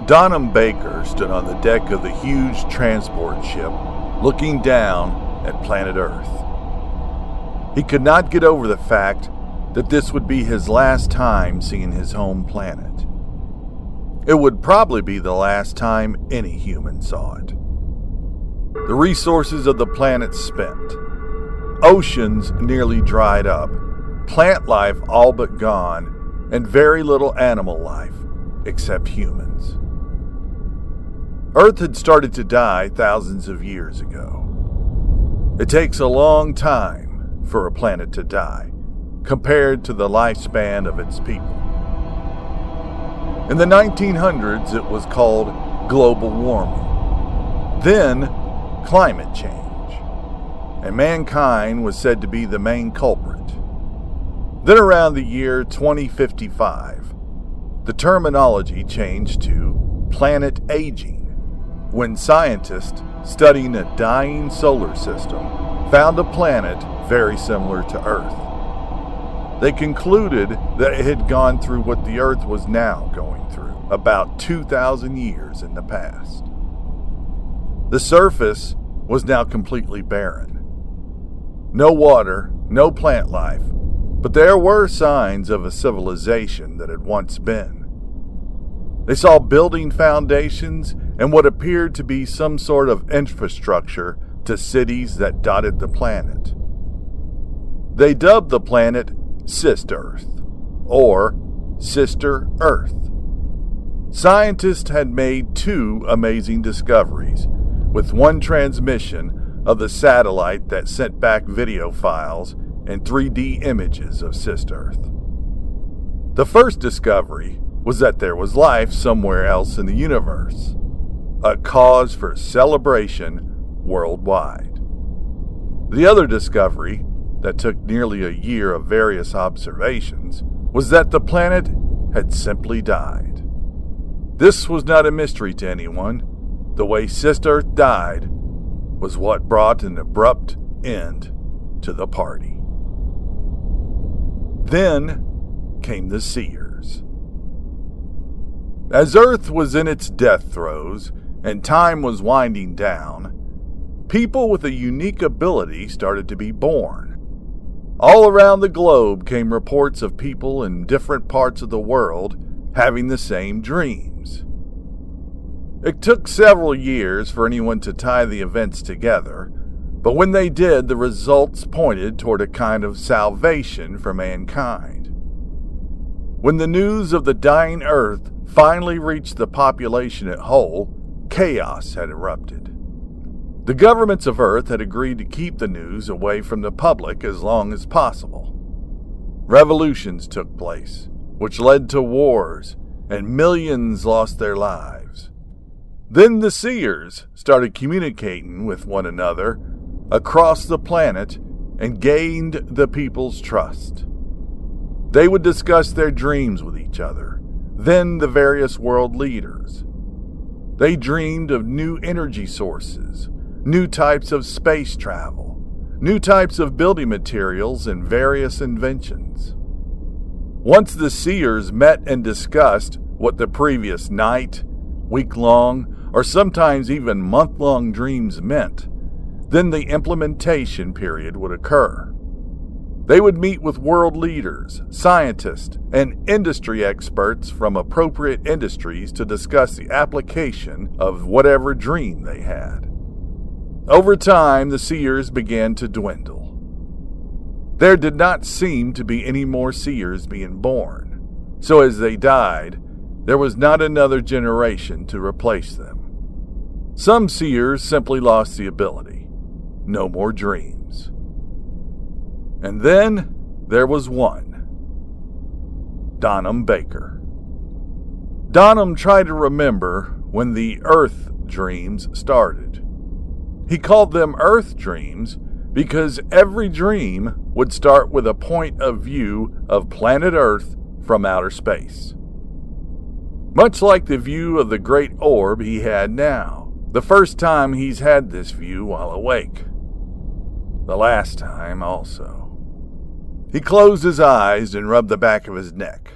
Donham Baker stood on the deck of the huge transport ship, looking down at planet Earth. He could not get over the fact that this would be his last time seeing his home planet. It would probably be the last time any human saw it. The resources of the planet spent. Oceans nearly dried up, plant life all but gone, and very little animal life, except humans. Earth had started to die thousands of years ago. It takes a long time for a planet to die, compared to the lifespan of its people. In the 1900s, it was called global warming, then climate change, and mankind was said to be the main culprit. Then around the year 2055, the terminology changed to planet aging, when scientists studying a dying solar system found a planet very similar to Earth. They concluded that it had gone through what the Earth was now going through, about 2,000 years in the past. The surface was now completely barren. No water, no plant life, but there were signs of a civilization that had once been. They saw building foundations and what appeared to be some sort of infrastructure to cities that dotted the planet. They dubbed the planet Sister Earth, or Sister Earth. Scientists had made two amazing discoveries, with one transmission of the satellite that sent back video files and 3D images of Sister Earth. The first discovery was that there was life somewhere else in the universe, a cause for celebration worldwide. The other discovery, that took nearly a year of various observations, was that the planet had simply died. This was not a mystery to anyone. The way Sister Earth died was what brought an abrupt end to the party. Then came the Seers. As Earth was in its death throes and time was winding down, people with a unique ability started to be born. All around the globe came reports of people in different parts of the world having the same dreams. It took several years for anyone to tie the events together, but when they did, the results pointed toward a kind of salvation for mankind. When the news of the dying Earth finally reached the population at whole, chaos had erupted. The governments of Earth had agreed to keep the news away from the public as long as possible. Revolutions took place, which led to wars, and millions lost their lives. Then the Seers started communicating with one another across the planet and gained the people's trust. They would discuss their dreams with each other, then the various world leaders. They dreamed of new energy sources, new types of space travel, new types of building materials, and various inventions. Once the Seers met and discussed what the previous night, week-long, or sometimes even month-long dreams meant, then the implementation period would occur. They would meet with world leaders, scientists, and industry experts from appropriate industries to discuss the application of whatever dream they had. Over time, the Seers began to dwindle. There did not seem to be any more Seers being born, so as they died, there was not another generation to replace them. Some Seers simply lost the ability. No more dreams. And then there was one. Donham Baker. Donham tried to remember when the Earth dreams started. He called them Earth dreams because every dream would start with a point of view of planet Earth from outer space. Much like the view of the great orb he had now, the first time he's had this view while awake. The last time also. He closed his eyes and rubbed the back of his neck.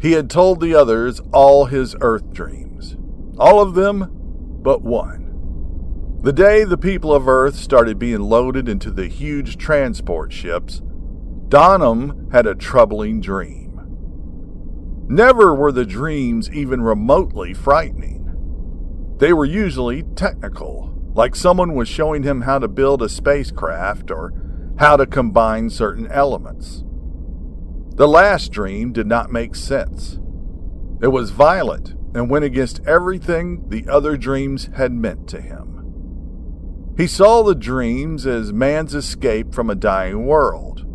He had told the others all his Earth dreams. All of them but one. The day the people of Earth started being loaded into the huge transport ships, Donham had a troubling dream. Never were the dreams even remotely frightening. They were usually technical, like someone was showing him how to build a spacecraft or how to combine certain elements. The last dream did not make sense. It was violent and went against everything the other dreams had meant to him. He saw the dreams as man's escape from a dying world.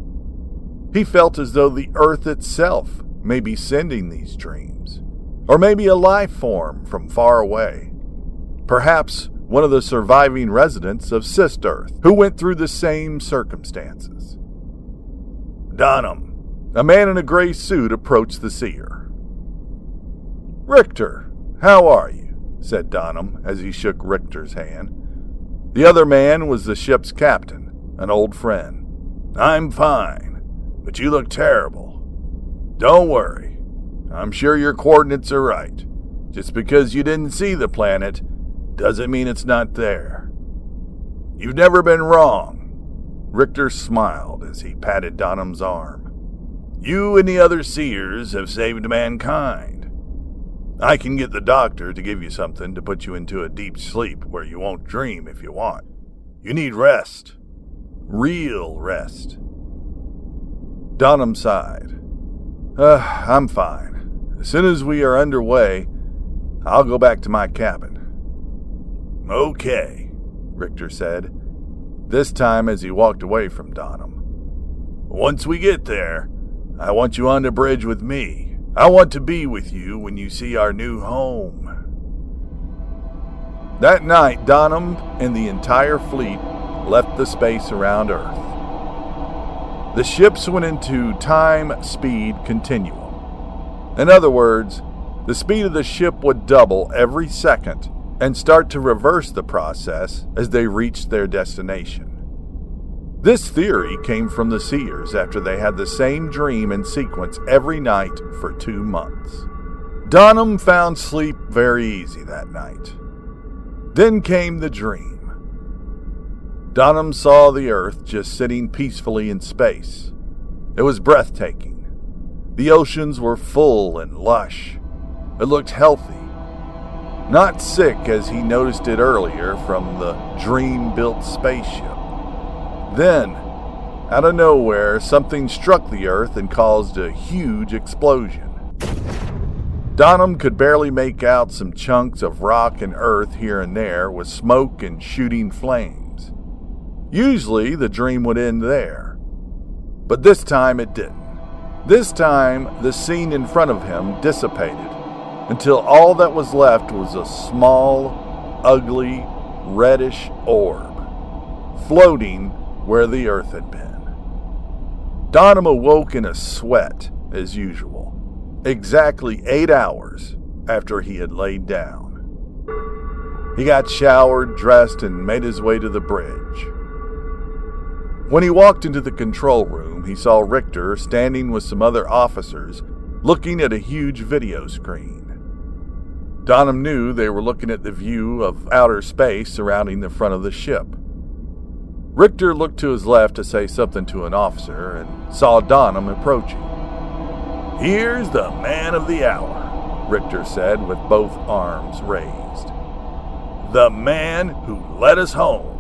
He felt as though the earth itself may be sending these dreams, or maybe a life form from far away. Perhaps one of the surviving residents of Cis Earth who went through the same circumstances. Donham, a man in a gray suit, approached the Seer. "Richter, how are you?" said Donham as he shook Richter's hand. The other man was the ship's captain, an old friend. "I'm fine, but you look terrible. Don't worry. I'm sure your coordinates are right. Just because you didn't see the planet doesn't mean it's not there. You've never been wrong." Richter smiled as he patted Donham's arm. "You and the other Seers have saved mankind. I can get the doctor to give you something to put you into a deep sleep where you won't dream if you want. You need rest. Real rest." Donham sighed. I'm fine. As soon as we are underway, I'll go back to my cabin." "Okay," Richter said, this time as he walked away from Donham. "Once we get there, I want you on the bridge with me. I want to be with you when you see our new home." That night, Donham and the entire fleet left the space around Earth. The ships went into time-speed continuum. In other words, the speed of the ship would double every second and start to reverse the process as they reached their destination. This theory came from the Seers after they had the same dream in sequence every night for 2 months. Donham found sleep very easy that night. Then came the dream. Donham saw the Earth just sitting peacefully in space. It was breathtaking. The oceans were full and lush. It looked healthy. Not sick as he noticed it earlier from the dream-built spaceship. Then, out of nowhere, something struck the Earth and caused a huge explosion. Donham could barely make out some chunks of rock and earth here and there with smoke and shooting flames. Usually, the dream would end there. But this time it didn't. This time, the scene in front of him dissipated until all that was left was a small, ugly, reddish orb floating where the Earth had been. Donham awoke in a sweat, as usual, exactly 8 hours after he had laid down. He got showered, dressed, and made his way to the bridge. When he walked into the control room, he saw Richter standing with some other officers looking at a huge video screen. Donham knew they were looking at the view of outer space surrounding the front of the ship. Richter looked to his left to say something to an officer and saw Donham approaching. "Here's the man of the hour," Richter said with both arms raised. "The man who led us home."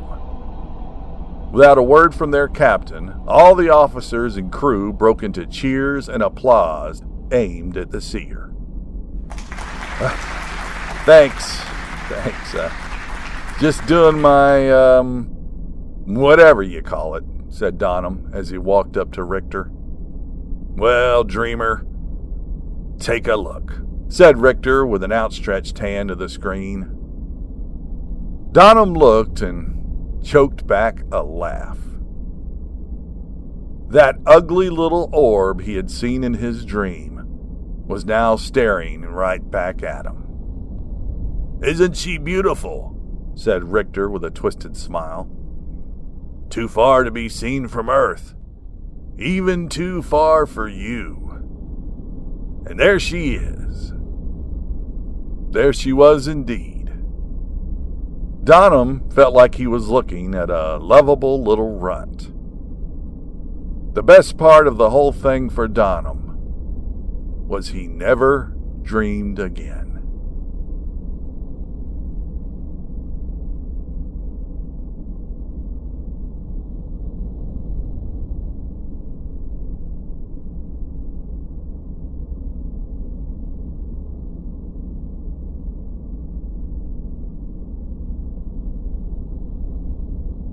Without a word from their captain, all the officers and crew broke into cheers and applause aimed at the Seer. Thanks. Just doing my, whatever you call it," said Donham as he walked up to Richter. "Well, dreamer, take a look," said Richter with an outstretched hand to the screen. Donham looked and choked back a laugh. That ugly little orb he had seen in his dream was now staring right back at him. "Isn't she beautiful?" said Richter with a twisted smile. "Too far to be seen from Earth. Even too far for you. And there she is." There she was indeed. Donham felt like he was looking at a lovable little runt. The best part of the whole thing for Donham was he never dreamed again.